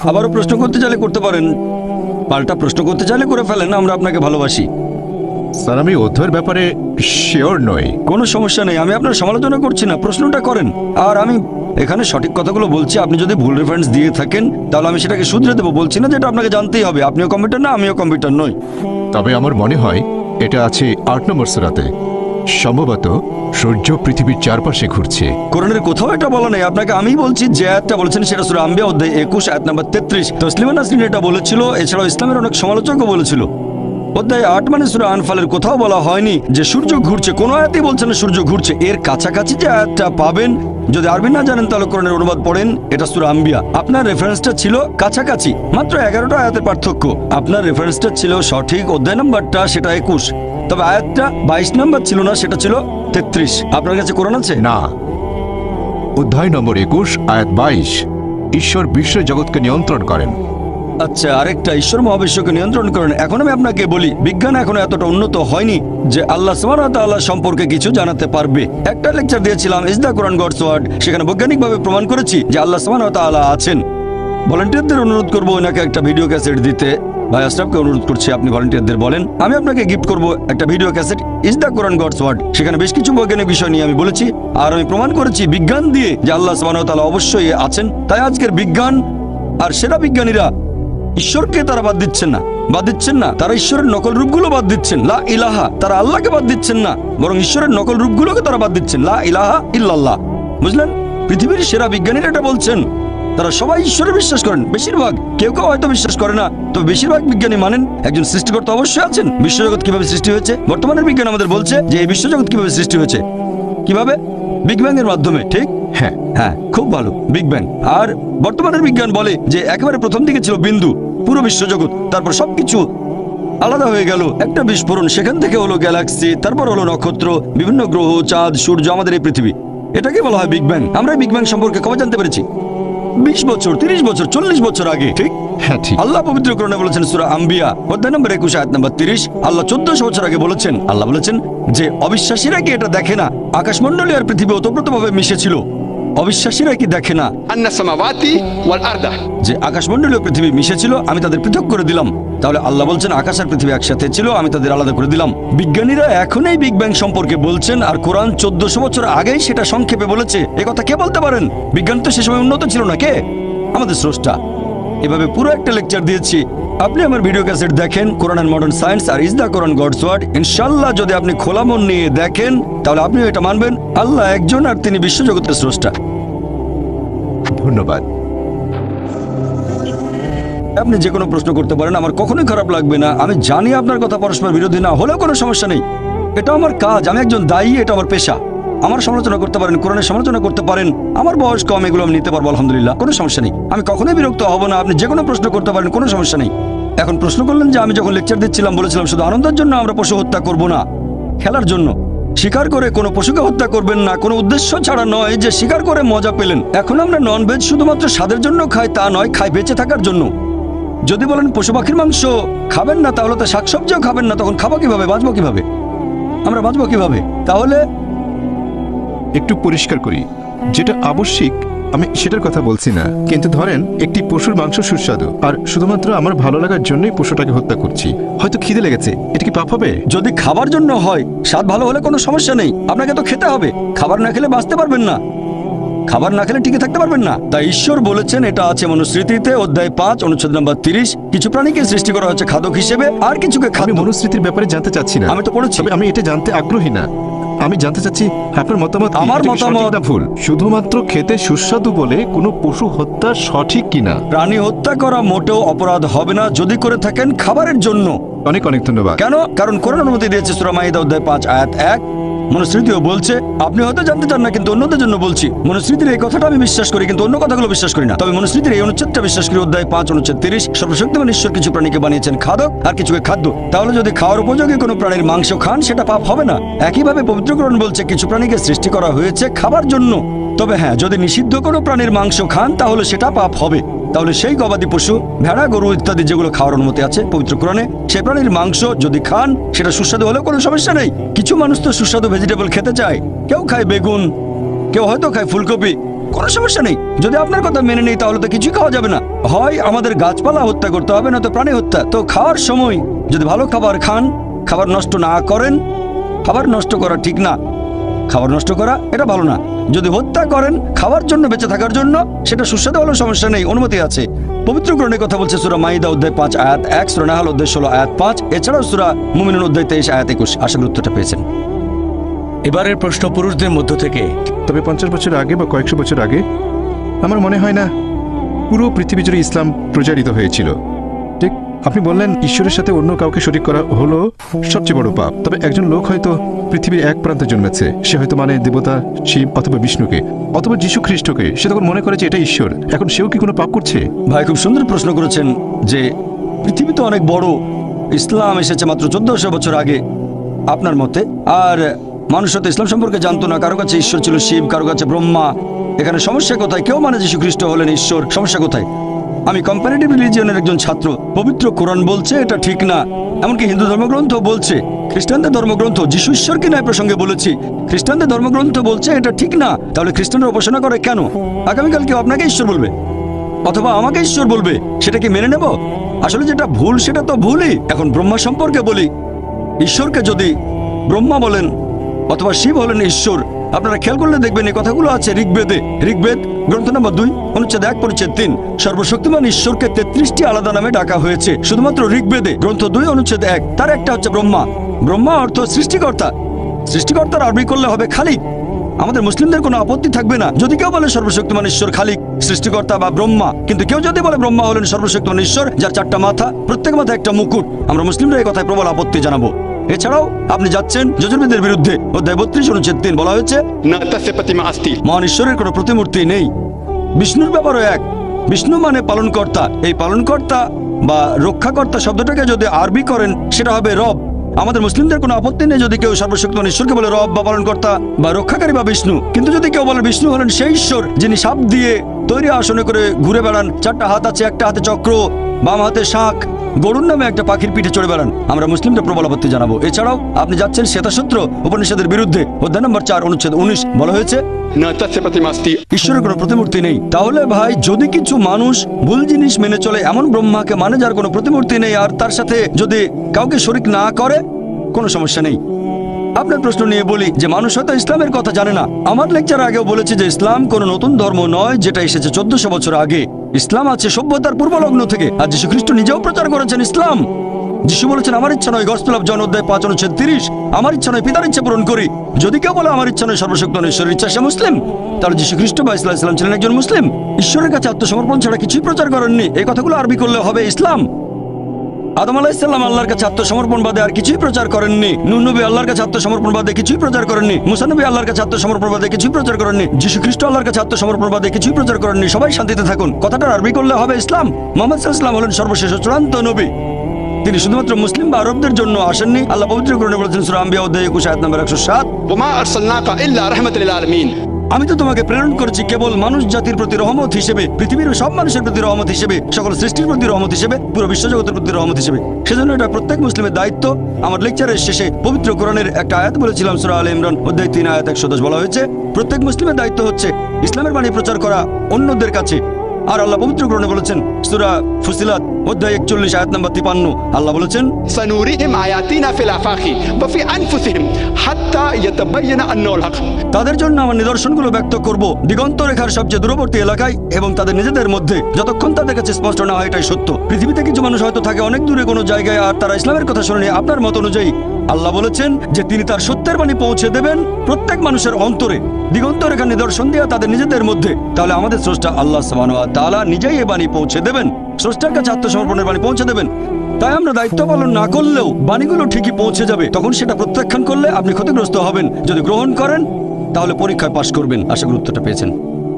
আবারও প্রশ্ন করতে চাইলে করতে পারেন, পাল্টা প্রশ্ন করতে চাইলে করে ফেলেন, আমরা আপনাকে ভালোবাসি। স্যার, আমি অধ্যয়ের ব্যাপারে শিওর নই। কোনো সমস্যা নেই, আমি আপনার সমালোচনা করছি না, প্রশ্নটা করেন। আর আমি এখানে সঠিক কথাগুলো বলছি, আপনি যদি ভুল রেফারেন্স দিয়ে থাকেন তাহলে আমি সেটাকে শুধরে দেবো। বলছি না যেটা আপনাকে জানতেই হবে, আপনিও কম্পিউটার না আমিও কম্পিউটার নই। তবে আমার মনে হয় এটা আছে 8 নম্বর সূরাতে। সম্ভবত সূর্য পৃথিবীর চারপাশে ঘুরছে। কোরআনের কোথাও এটা বলা নেই, আপনাকে আমিই বলছি। যে আয়াতটা বলেছেন সেটা সূরা আম্বিয়া অধ্যায় 21 আয়াত নাম্বার 33। তসলিমা নাসরিন এটা বলেছিল, এছাড়াও ইসলামের অনেক সমালোচকও বলেছিল। অধ্যায় 8 মানে সূরা আনফালের কোথাও বলা হয়নি যে সূর্য ঘুরছে, কোনো আয়াতেই বলছে না সূর্য ঘুরছে। এর কাছাকাছি যে আয়াতটা পাবেন, যদি আরবি না জানেন তাহলে কোরআনের অনুবাদ পড়েন, এটা সূরা আম্বিয়া। আপনার রেফারেন্সটা ছিল কাছাকাছি, মাত্র 11টা আয়াতের পার্থক্য। আপনার রেফারেন্সটা ছিল সঠিক, অধ্যায় নাম্বারটা সেটা 21, তবে আয়াতটা 22 নাম্বার ছিল না, সেটা ছিল 33। আপনার কাছে কোরআন আছে? না, অধ্যায় নম্বর 21 আয়াত 22, ঈশ্বর বিশ্ব জগৎকে নিয়ন্ত্রণ করেন। আচ্ছা, আরেকটা, ঈশ্বর মহাবিশ্বকে নিয়ন্ত্রণ করেন। এখন আমি আপনাকে বলি, বিজ্ঞান এখনো এতটা উন্নত হয়নি যে আল্লাহ সুবহানাহু ওয়া তাআলা সম্পর্কে কিছু জানাতে পারবে। একটা লেকচার দিয়েছিলাম, is the Quran God's word, সেখানে বৈজ্ঞানিকভাবে প্রমাণ করেছি যে আল্লাহ সুবহানাহু ওয়া তাআলা আছেন। ভলান্টিয়ারদের অনুরোধ করবো ওনাকে একটা ভিডিও ক্যাসেট দিতে। ভাই আশরাফকে অনুরোধ করছি, আপনি ভলান্টিয়ারদের বলেন আমি আপনাকে গিফট করব একটা video cassette, is the Quran God's word. সেখানে বেশ কিছু বৈজ্ঞানিক বিষয় নিয়ে আমি বলেছি, আর আমি প্রমাণ করেছি বিজ্ঞান দিয়ে যে আল্লাহ সুবহানাহু ওয়া তাআলা অবশ্যই আছেন। তাই আজকের বিজ্ঞান আর সেরা বিজ্ঞানীরা ঈশ্বরকে তারা বাদ দিচ্ছেন না, তারা ঈশ্বরের নকল রূপগুলো বাদ দিচ্ছেন, লা ইলাহা। তারা আল্লাহকে বাদ দিচ্ছেন না, বরং ঈশ্বরের নকল রূপগুলোকে তারা বাদ দিচ্ছেন, লা ইলাহা ইল্লাল্লাহ। বুঝলেন? পৃথিবীর সেরা বিজ্ঞানীরা এটা বলছেন। তারা সবাই ঈশ্বরে বিশ্বাস করেন, বেশিরভাগ, কেউ কেউ হয়তো বিশ্বাস করে না, তবে বেশিরভাগ বিজ্ঞানী মানেন একজন সৃষ্টিকর্তা অবশ্যই আছেন। বিশ্বজগৎ কিভাবে সৃষ্টি হয়েছে? বর্তমানের বিজ্ঞান আমাদের বলছে যে এই বিশ্বজগৎ কিভাবে সৃষ্টি হয়েছে, কিভাবে? বিগ ব্যাং এর মাধ্যমে। ঠিক? হ্যাঁ, খুব ভালো, বিগ ব্যাং। আর বর্তমানের বিজ্ঞান বলে যে একেবারে প্রথম দিকে ছিল বিন্দু, পুরো বিশ্বজগৎ, তারপর সবকিছু আলাদা হয়ে গেল, একটা বিস্ফোরণ, সেখান থেকে হলো গ্যালাক্সি, তারপর হলো নক্ষত্র, বিভিন্ন গ্রহ, চাঁদ, সূর্য, আমাদের এই পৃথিবী। এটাকে বলা হয় বিগ ব্যাং। আমরা বিগ ব্যাং সম্পর্কে কবে জানতে পেরেছি? 20 বছর, 30 বছর, 40 বছর আগে। ঠিক? হ্যাঁ, ঠিক। আল্লাহ পবিত্র কোরআনে বলেছেন সূরা আম্বিয়া অধ্যায় নম্বর 21 আয়াত নম্বর 30, আল্লাহ 1400 বছর আগে বলেছেন, আল্লাহ বলেছেন যে অবিশ্বাসীরা কি এটা দেখে না আকাশমণ্ডলী আর পৃথিবী ওতপ্রোতভাবে মিশেছিল? অবিশ্বাসীরা কি দেখে না যে আকাশমণ্ডলী ও পৃথিবী মিশেছিল, আমি তাদের পৃথক করে দিলাম? তাহলে আল্লাহ বলছেন আকাশ আর পৃথিবী একসাথে ছিল, আমি তাদের আলাদা করে দিলাম। বিজ্ঞানীরা এখন এই বিগ ব্যাং সম্পর্কে বলছেন, আর কোরআন 1400 বছর আগেই সেটা সংক্ষেপে বলেছে। এ কথা কে বলতে পারেন? বিজ্ঞান তো সে সময় উন্নত ছিল না। কে? আমাদের স্রষ্টা। এভাবে পুরো একটা লেকচার দিয়েছি। আপনি আমার ভিডিও ক্যাসেট দেখেন, কোরআন এন্ড মডার্ন সায়েন্স আর is the Quran God's word. ইনশাআল্লাহ যদি আপনি খোলা মন নিয়ে দেখেন তাহলে আপনিও এটা মানবেন, আল্লাহ একজন আর তিনি বিশ্বজগতের স্রষ্টা। ধন্যবাদ। আপনি যে কোনো প্রশ্ন করতে পারেন, আমার কখনোই খারাপ লাগবে না। আমি জানি আপনার কথা পরস্পর বিরোধী না হলেও কোনো সমস্যা নেই, এটা আমার কাজ, আমি একজন দায়ী, এটা আমার পেশা। আমার সমালোচনা করতে পারেন, কোরআনের সমালোচনা করতে পারেন, আমার বয়স কম, এগুলো আমি নিতে পারবো, আলহামদুলিল্লাহ, কোনো সমস্যা নেই। আমি কখনোই বিরক্ত হব না, আপনি যে কোনো প্রশ্ন করতে পারেন, কোনো সমস্যা নেই। এখন প্রশ্ন করলেন যে আমি যখন লেকচার দিচ্ছিলাম বলেছিলাম শুধু আনন্দের জন্য আমরা পশু হত্যা করব না, খেলার জন্য। শিকার করে কোনো পশুকে হত্যা করবেন না, কোনো উদ্দেশ্য ছাড়া নয় যে শিকার করে মজা পেলেন। এখন আমরা নন ভেজ শুধুমাত্র স্বাদের জন্য খাই তা নয়, খাই বেঁচে থাকার জন্য। যদি বলেন পশু পাখির মাংস খাবেন না, তাহলে তো শাকসবজিও খাবেন না, তখন খাবো কিভাবে, বাঁচবো কিভাবে, আমরা বাঁচবো কিভাবে? তাহলে একটু পরিষ্কার করি, যেটা আবশ্যিক আমি সেটার কথা বলছি না, কিন্তু ধরেন একটি পশুর মাংস সুস্বাদু, আর শুধুমাত্র আমার ভালো লাগার জন্যই পশুটাকে হত্যা করছি। হয়তো খিদে লেগেছে, এটা কি পাপ হবে? যদি খাবার জন্য হয়, স্বাদ ভালো হলে কোনো সমস্যা নেই, আপনাকে তো খেতে হবে। খাবার না খেলে বাঁচতে পারবেন না, খাবার না খেলে টিকে থাকতে পারবেন না। তাই ঈশ্বর বলেছেন, এটা আছে মনুস্মৃতিতে অধ্যায় 5 অনুচ্ছেদ নম্বর 30, কিছু প্রাণীকে সৃষ্টি করা হচ্ছে খাদ্য হিসেবে, আর কিছুকে আমি খাদ্য। মনুস্মৃতির ব্যাপারে জানতে চাচ্ছি না, আমি তো পড়েছি। তবে আমি এটা জানতে আগ্রহী না। আমি জানতে চাচ্ছি আপনার মতামত। আমার এটা কি মতামত- সঠিক না ভুল? শুধুমাত্র খেতে সুস্বাদু বলে কোনো পশু হত্যা সঠিক কিনা? প্রাণী হত্যা করা মোটেও অপরাধ হবে না যদি করে থাকেন খাবারের জন্য। অনেক অনেক ধন্যবাদ। কেন? কারণ কোরআন অনুমতি দিয়েছে সূরা মাইদা অধ্যায় 5 আয়াত 1। মনুস্মৃতিও বলছে, আপনি হয়তো জানতে চান না কিন্তু অন্যদের জন্য বলছি, মনুস্মৃতির এই কথাটা আমি বিশ্বাস করি কিন্তু অন্য কথাগুলো বিশ্বাস করি না। তবে মনুস্মৃতির এই অনুচ্ছেদটা বিশ্বাস করি, অধ্যায় 5 অনুচ্ছেদ 30, সর্বশক্তিমান ঈশ্বর কিছু প্রাণীকে বানিয়েছেন খাদক আর কিছুকে খাদ্য। তাহলে যদি খাওয়ার উপযোগী কোনো প্রাণীর মাংস খান সেটা পাপ হবে না। একইভাবে পবিত্র কোরআন বলছে কিছু প্রাণীকে সৃষ্টি করা হয়েছে খাবার জন্য। তবে হ্যাঁ, যদি নিষিদ্ধ কোনো প্রাণীর মাংস খান তাহলে সেটা পাপ হবে। তাহলে সেই গবাদি পশু, ভেড়া, গরু ইত্যাদি যেগুলো খাওয়ার অনুমতি আছে পবিত্র কোরআনে, সেই প্রাণীর মাংস যদি খান সেটা সুস্বাদু হলেও কোনো সমস্যা নেই। কিছু মানুষ তো সুস্বাদু ভেজিটেবল খেতে চায়, কেউ খায় বেগুন, কেউ হয়তো খায় ফুলকপি, কোনো সমস্যা নেই। যদি আপনার কথা মেনে নেই তাহলে তো কিছুই খাওয়া যাবে না। হয় আমাদের গাছপালা হত্যা করতে হবে, না তো প্রাণী হত্যা। তো খাওয়ার সময় যদি ভালো খাবার খান, খাবার নষ্ট না করেন, খাবার নষ্ট করা ঠিক না, খাবার নষ্ট করা এটা ভালো না। যদি হত্যা করেন খাওয়ার জন্য, বেঁচে থাকার জন্য, সেটা সুস্বাদু হলেও সমস্যা নেই, অনুমতি আছে। পবিত্র কোরআনে কথা বলছে সূরা মাইদা অধ্যায় 5 আয়াত 1, সূরা নাহল অধ্যায় 16 আয়াত 5, এছাড়াও সূরা মুমিনুন অধ্যায় 23 আয়াত 21। আশা করি উত্তরটা পেয়েছেন। এবারের প্রশ্ন পুরুষদের মধ্য থেকে। তবে 50 বছর আগে বা কয়েকশো বছর আগে আমার মনে হয় না পুরো পৃথিবী জুড়ে ইসলাম প্রচারিত হয়েছিল। ঠিক আপনি বললেন ঈশ্বরের সাথে অন্য কাউকে শরীক করা হলো সবচেয়ে বড় পাপ। তবে একজন লোক হয়তো পৃথিবীর এক প্রান্তে জন্মেছে, সে হয়তো মানে দেবতা শিব অথবা বিষ্ণুকে অথবা যীশু খ্রিস্টকে, সে তখন মনে করে যে এটা ঈশ্বর। এখন সেও কি কোনো পাপ করছে? ভাই খুব সুন্দর প্রশ্ন করেছেন যে পৃথিবী তো অনেক বড়, ইসলাম এসেছে মাত্র 1400 বছর আগে আপনার মতে, আর মানুষ তো ইসলাম সম্পর্কে জানতো না। কারো কাছে ঈশ্বর ছিল শিব, কারো কাছে ব্রহ্মা। এখানে সমস্যা কোথায়? কেউ মানে যীশু খ্রিস্ট হলেন ঈশ্বর, সমস্যা কোথায়? আমি কম্পারেটিভ রিলিজিয়নের একজন ছাত্র। পবিত্র কোরআন বলছে এটা ঠিক না, এমনকি হিন্দু ধর্মগ্রন্থ বলছে, খ্রিস্টানদের ধর্মগ্রন্থ, যীশু ঈশ্বর কিনা এই প্রসঙ্গে বলেছি, খ্রিস্টানদের ধর্মগ্রন্থ বলছে এটা ঠিক না। তাহলে খ্রিস্টানরা উপাসনা করে কেন? আগামীকাল কেউ আপনাকে ঈশ্বর বলবে অথবা আমাকে ঈশ্বর বলবে, সেটা কি মেনে নেব? আসলে যেটা ভুল সেটা তো ভুলই। এখন ব্রহ্মা সম্পর্কে বলি, ঈশ্বরকে যদি ব্রহ্মা বলেন অথবা শিব হলেন ঈশ্বর, আপনারা খেয়াল করলে দেখবেন এই কথাগুলো আছে ঋগ্বেদে। ঋগ্বেদ গ্রন্থ নম্বর 2 অনুচ্ছেদ 1 পরিচ্ছেদ 3। সর্বশক্তিমান ঈশ্বরকে 33টি আলাদা নামে ডাকা হয়েছে শুধুমাত্র ঋগ্বেদে গ্রন্থ 2 অনুচ্ছেদ 1। তার একটা হচ্ছে ব্রহ্মা। ব্রহ্মা অর্থ সৃষ্টিকর্তা। সৃষ্টিকর্তার আরবি করলে হবে খালিক। আমাদের মুসলিমদের কোনো আপত্তি থাকবে না যদি কেউ বলে সর্বশক্তিমান ঈশ্বর খালিক, সৃষ্টিকর্তা বা ব্রহ্মা। কিন্তু কেউ যদি বলে ব্রহ্মা হলেন সর্বশক্তিমান ঈশ্বর, যার 4টা মাথা, প্রত্যেক মাথায় একটা মুকুট, আমরা মুসলিমরা এই কথায় প্রবল আপত্তি জানাবো। এছাড়াও আপনি যাচ্ছেন যজুর্বেদের বিরুদ্ধে। অধ্যায় 32 অনুচ্ছেদ 3 বলা হয়েছে মহান ঈশ্বরের কোনো প্রতিমূর্তি নেই। বিষ্ণুর ব্যাপারও এক। বিষ্ণু মানে পালনকর্তা। এই পালনকর্তা বা রক্ষাকর্তা শব্দটাকে যদি আরবি করেন সেটা হবে রব। আমাদের মুসলিমদের কোনো আপত্তি নেই যদি কেউ সর্বশক্তিমান ঈশ্বরকে বলে রব বা পালনকর্তা বা রক্ষাকারী বা বিষ্ণু। কিন্তু যদি কেউ বলে বিষ্ণু হলেন সেই ঈশ্বর যিনি সাপ দিয়ে তৈরি আসনে করে ঘুরে বেড়ান, 4টা হাত আছে, একটা হাতে চক্র, বাম হাতে শাঁখ, গরুর নামে একটা পাখির পিঠে চড়ে বেড়ান, আমরা মুসলিমদের প্রবল আপত্তি জানাবো। এছাড়াও আপনি যাচ্ছেন শ্বেতাসূত্র উপনিষদের বিরুদ্ধে। অধ্যায় নম্বর 4 অনুচ্ছেদ 19 বলা হয়েছে ঈশ্বরের কোনো প্রতিমূর্তি নেই। তাহলে ভাই যদি কিছু মানুষ ভুল জিনিস মেনে চলে, এমন ব্রহ্মাকে মানে যার কোনো প্রতিমূর্তি নেই, আর তার সাথে যদি কাউকে শরীক না করে, কোনো সমস্যা নেই। আপনার প্রশ্ন নিয়ে বলি যে মানুষ হয়তো ইসলামের কথা জানে না। আমার লেকচার আগেও বলেছি যে ইসলাম কোনো নতুন ধর্ম নয় যেটা এসেছে 1400 বছর আগে। ইসলাম আছে সভ্যতার পূর্বলগ্ন থেকে। আর যীশু খ্রিস্ট নিজেও প্রচার করেছেন ইসলাম। যিশু বলেছেন আমার ইচ্ছা নয়, গসপেল অফ জন অধ্যায় 5 অনুচ্ছেদ 30, আমার ইচ্ছা নয় পিতার ইচ্ছা পূরণ করি। যদি কেউ বলে আমার ইচ্ছা নয় সর্বশক্তিমান ঈশ্বরের ইচ্ছা, সে মুসলিম। তাহলে যীশু খ্রিস্ট বা ইসলাম ছিলেন একজন মুসলিম। ঈশ্বরের কাছে আত্মসমর্পণ ছাড়া কিছুই প্রচার করেননি। এই কথাগুলো আরবি করলে হবে ইসলাম। আদম আলাইহিসসালাম আল্লাহর কাছে আত্মসমর্পণ বাদে আর কিছুই প্রচার করেননি। নূহ নবী আল্লাহর কাছে আত্মসমর্পণ বাদে কিছুই প্রচার করেননি। মুসা নবী আল্লাহর কাছে আত্মসমর্পণ বাদে কিছুই প্রচার করেননি। যীশু খ্রিস্ট আল্লাহর কাছে আত্মসমর্পণ বাদে কিছুই প্রচার করেননি। সবাই শান্তিতে থাকুন, কথাটা আরবি করলে হবে ইসলাম। মুহাম্মদ সাল্লাল্লাহু আলাইহি ওয়াসাল্লাম হলেন সর্বশেষ চূড়ান্ত নবী। তিনি শুধুমাত্র মুসলিম বা আরবদের জন্য আসেননি। আল্লাহ পবিত্র কোরআনে বলেছেন সূরা আম্বিয়া অধ্যায় 21 আয়াত নম্বর 107, ওমা আরসালনাকা ইল্লা রাহমাতাল লিল আলামিন। আমি তো তোমাকে প্রেরণ করেছি কেবল মানুষ জাতির প্রতি রহমত হিসেবে, পৃথিবীর সব মানুষের প্রতি রহমত হিসেবে, সকল সৃষ্টির প্রতি রহমত হিসেবে, পুরো বিশ্বজগতের প্রতি রহমত হিসেবে। সেজন্য এটা প্রত্যেক মুসলিমের দায়িত্ব। আমার লেকচারের শেষে পবিত্র কোরআনের একটা আয়াত বলেছিলাম, সূরা আলে ইমরান অধ্যায় 3 আয়াত 110 বলা হয়েছে প্রত্যেক মুসলিমের দায়িত্ব হচ্ছে ইসলামের বাণী প্রচার করা অন্যদের কাছে। আর আল্লাহ পবিত্র কোরআনে বলেছেন সূরা ফুসিলাত অধ্যায় 41 আয়াত নম্বর 53, আল্লাহ বলেছেন সানুরিহিম আয়াতিনা ফিল আফাকি ওয়া ফি আনফুসিহিম হাত্তা ইয়াতাবায়ানা আন্নাহুল হক। তাদের জন্য আমার নিদর্শনগুলো ব্যক্ত করব দিগন্ত রেখার সবচেয়ে দূরবর্তী এলাকায় এবং তাদের নিজেদের মধ্যে, যতক্ষণ তাদের কাছে স্পষ্ট না হয় এটাই সত্য। পৃথিবীতে কিছু মানুষ হয়তো থাকে অনেক দূরে কোনো জায়গায়, আর তারা ইসলামের কথা শুনেনি আপনার মত অনুযায়ী। আল্লাহ বলেছেন যে তিনি তার সত্যের বাণী পৌঁছে দেবেন প্রত্যেক মানুষের অন্তরে, দিগন্ত রেখার নিদর্শন দিয়ে তাদের নিজেদের মধ্যে। তাহলে আমাদের স্রষ্টা আল্লাহ সুবহানাহু ওয়া তাআলা নিজেই এই বাণী পৌঁছে দেবেন, স্রষ্টার কাছে আত্মসমর্পণের বাণী পৌঁছে দেবেন। তাই আমরা দায়িত্ব পালন না করলেও বাণীগুলো ঠিকই পৌঁছে যাবে। তখন সেটা প্রত্যাখ্যান করলে আপনি ক্ষতিগ্রস্ত হবেন। যদি গ্রহণ করেন তাহলে পরীক্ষায় পাশ করবেন। আশা করি উত্তরটা পেয়েছেন।